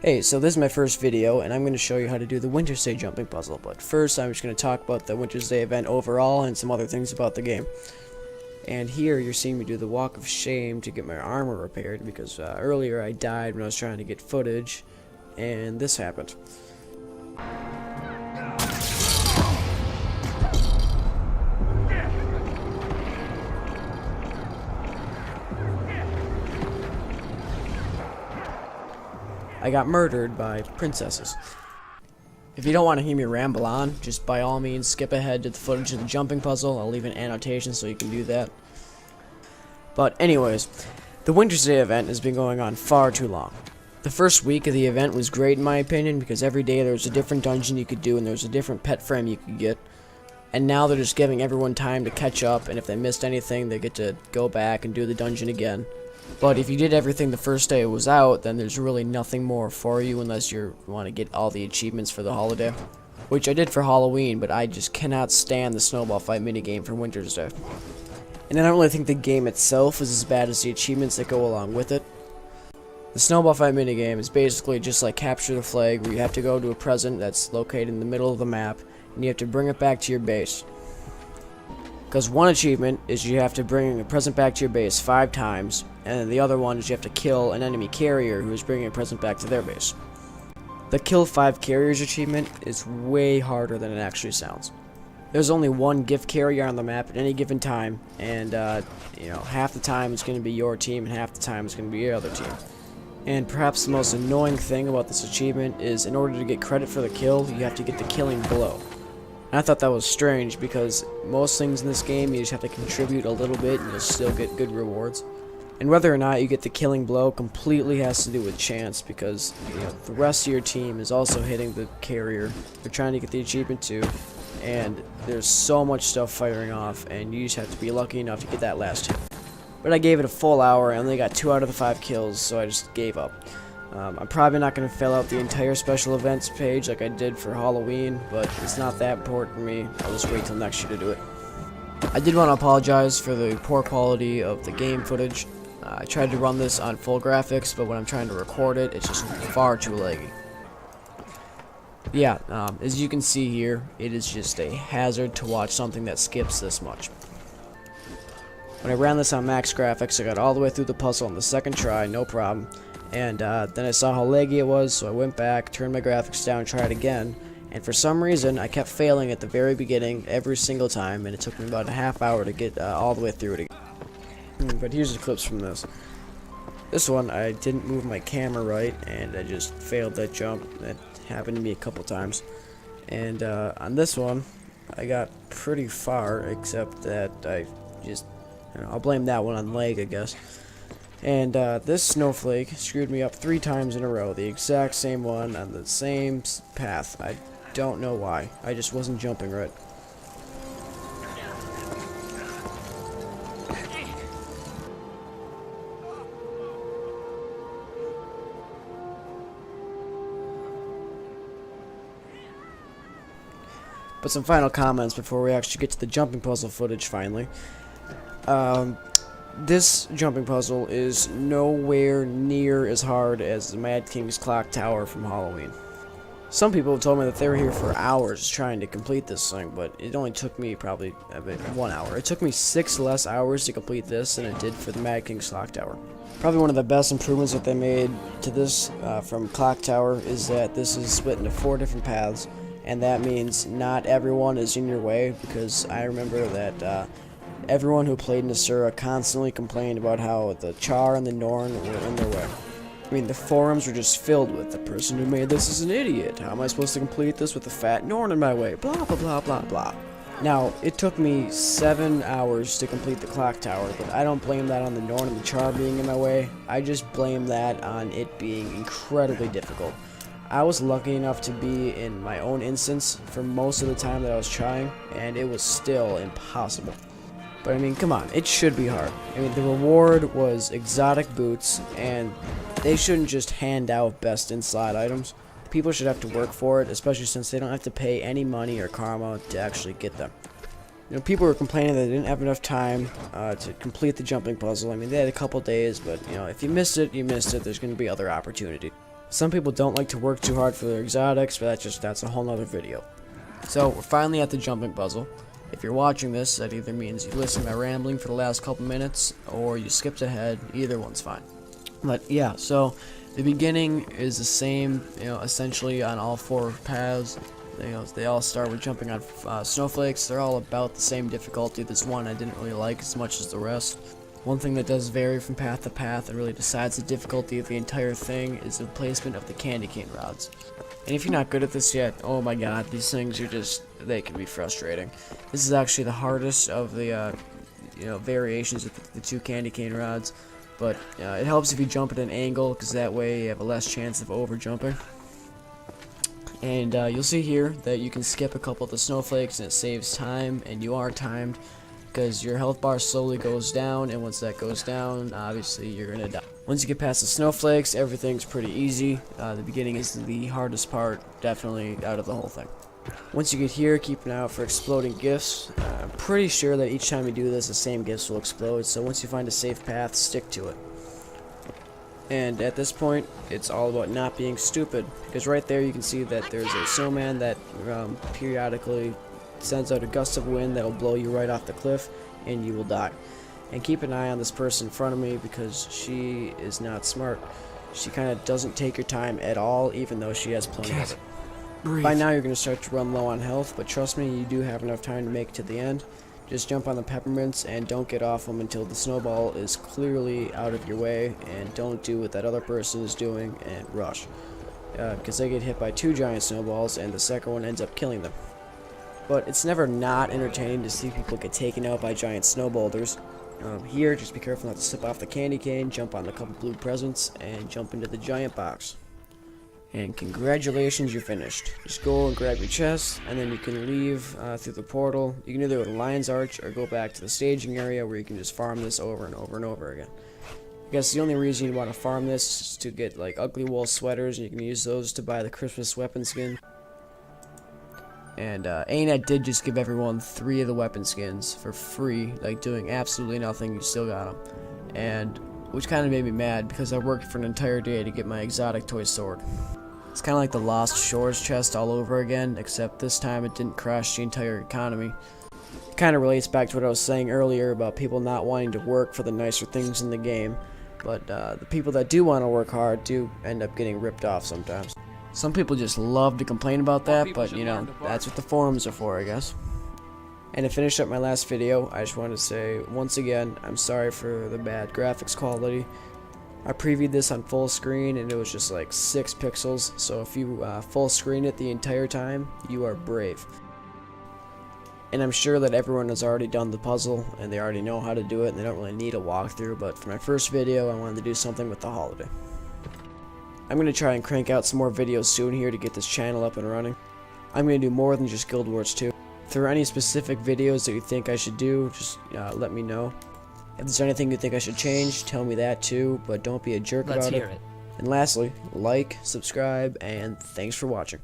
Hey, so this is my first video, and I'm going to show you how to do the Wintersday jumping puzzle. But first, I'm just going to talk about the Wintersday event overall and some other things about the game. And here, you're seeing me do the Walk of Shame to get my armor repaired, because earlier I died when I was trying to get footage, and this happened. I got murdered by princesses. If you don't want to hear me ramble on, just by all means skip ahead to the footage of the jumping puzzle. I'll leave an annotation so you can do that. But anyways, the Wintersday event has been going on far too long. The first week of the event was great in my opinion because every day there was a different dungeon you could do and there was a different pet frame you could get. And now they're just giving everyone time to catch up, and if they missed anything they get to go back and do the dungeon again. But if you did everything the first day it was out, then there's really nothing more for you unless you want to get all the achievements for the holiday. Which I did for Halloween, but I just cannot stand the snowball fight minigame for Wintersday. And I don't really think the game itself is as bad as the achievements that go along with it. The snowball fight minigame is basically just like Capture the Flag, where you have to go to a present that's located in the middle of the map, and you have to bring it back to your base. Because one achievement is you have to bring a present back to your base 5 times, and the other one is you have to kill an enemy carrier who is bringing a present back to their base. The Kill 5 Carriers achievement is way harder than it actually sounds. There's only one gift carrier on the map at any given time, and half the time it's going to be your team and half the time it's going to be your other team. And perhaps the most annoying thing about this achievement is in order to get credit for the kill, you have to get the killing blow. And I thought that was strange because most things in this game you just have to contribute a little bit and you'll still get good rewards. And whether or not you get the killing blow completely has to do with chance because the rest of your team is also hitting the carrier. They're trying to get the achievement too, and there's so much stuff firing off and you just have to be lucky enough to get that last hit. But I gave it a full hour and only got 2 out of the 5 kills, so I just gave up. I'm probably not going to fill out the entire special events page like I did for Halloween, but it's not that important to me. I'll just wait till next year to do it. I did want to apologize for the poor quality of the game footage. I tried to run this on full graphics, but when I'm trying to record it, it's just far too laggy. Yeah, as you can see here, it is just a hazard to watch something that skips this much. When I ran this on max graphics, I got all the way through the puzzle on the second try, no problem. And then I saw how laggy it was, so I went back, turned my graphics down, tried again, and for some reason I kept failing at the very beginning every single time, and it took me about a half hour to get all the way through it again. But here's the clips from this. This one, I didn't move my camera right, and I just failed that jump. That happened to me a couple times. And on this one, I got pretty far, except that I'll blame that one on lag, I guess. And this snowflake screwed me up 3 times in a row, the exact same one on the same path. I don't know why. I just wasn't jumping right. But some final comments before we actually get to the jumping puzzle footage finally. This jumping puzzle is nowhere near as hard as the Mad King's Clock Tower from Halloween. Some people have told me that they were here for hours trying to complete this thing, but it only took me probably about 1 hour. It took me 6 less hours to complete this than it did for the Mad King's Clock Tower. Probably one of the best improvements that they made to this from Clock Tower is that this is split into 4 different paths, and that means not everyone is in your way, because I remember that everyone who played Nasura constantly complained about how the Char and the Norn were in their way. I mean, the forums were just filled with the person who made this is an idiot. How am I supposed to complete this with a fat Norn in my way? Blah, blah, blah, blah, blah. Now, it took me 7 hours to complete the Clock Tower, but I don't blame that on the Norn and the Char being in my way. I just blame that on it being incredibly difficult. I was lucky enough to be in my own instance for most of the time that I was trying, and it was still impossible. But I mean, come on, it should be hard. I mean, the reward was exotic boots, and they shouldn't just hand out best in slot items. People should have to work for it, especially since they don't have to pay any money or karma to actually get them. People were complaining that they didn't have enough time to complete the jumping puzzle. I mean, they had a couple days, but if you missed it, you missed it. There's going to be other opportunity. Some people don't like to work too hard for their exotics, but that's a whole nother video. So we're finally at the jumping puzzle. If you're watching this, that either means you listened to my rambling for the last couple minutes, or you skipped ahead. Either one's fine. But yeah, so the beginning is the same, essentially on all 4 paths. They all start with jumping on snowflakes. They're all about the same difficulty. This one I didn't really like as much as the rest. One thing that does vary from path to path and really decides the difficulty of the entire thing is the placement of the candy cane rods. And if you're not good at this yet, oh my god, these things they can be frustrating. This is actually the hardest of the variations of the 2 candy cane rods, but it helps if you jump at an angle, because that way you have a less chance of over jumping. And you'll see here that you can skip a couple of the snowflakes and it saves time, and you are timed, because your health bar slowly goes down, and once that goes down, obviously you're gonna die. Once you get past the snowflakes, everything's pretty easy. The beginning is the hardest part, definitely, out of the whole thing. Once you get here, keep an eye out for exploding gifts. I'm pretty sure that each time you do this, the same gifts will explode, so once you find a safe path, stick to it. And at this point, it's all about not being stupid, because right there you can see that there's a snowman that periodically sends out a gust of wind that'll blow you right off the cliff, and you will die. And keep an eye on this person in front of me, because she is not smart. She kind of doesn't take her time at all, even though she has plenty of it. Breathe. By now you're going to start to run low on health, but trust me, you do have enough time to make it to the end. Just jump on the peppermints and don't get off them until the snowball is clearly out of your way, and don't do what that other person is doing and rush. Because they get hit by 2 giant snowballs and the second one ends up killing them. But it's never not entertaining to see people get taken out by giant snow boulders. Here, just be careful not to slip off the candy cane, jump on a couple blue presents, and jump into the giant box. And congratulations, you're finished. Just go and grab your chest, and then you can leave through the portal. You can either go to Lion's Arch or go back to the staging area where you can just farm this over and over and over again. I guess the only reason you'd want to farm this is to get like ugly wool sweaters, and you can use those to buy the Christmas weapon skin. And ANET did just give everyone 3 of the weapon skins for free, like doing absolutely nothing. You still got them, and which kind of made me mad because I worked for an entire day to get my exotic toy sword. It's kind of like the Lost Shores chest all over again, except this time it didn't crash the entire economy. It kind of relates back to what I was saying earlier about people not wanting to work for the nicer things in the game, but the people that do want to work hard do end up getting ripped off sometimes. Some people just love to complain about that, but that's what the forums are for, I guess. And to finish up my last video, I just wanted to say, once again, I'm sorry for the bad graphics quality. I previewed this on full screen and it was just like 6 pixels, so if you full screen it the entire time, you are brave. And I'm sure that everyone has already done the puzzle and they already know how to do it and they don't really need a walkthrough, but for my first video I wanted to do something with the holiday. I'm going to try and crank out some more videos soon here to get this channel up and running. I'm going to do more than just Guild Wars 2. If there are any specific videos that you think I should do, just let me know. If there's anything you think I should change, tell me that too, but don't be a jerk about it. And lastly, like, subscribe, and thanks for watching.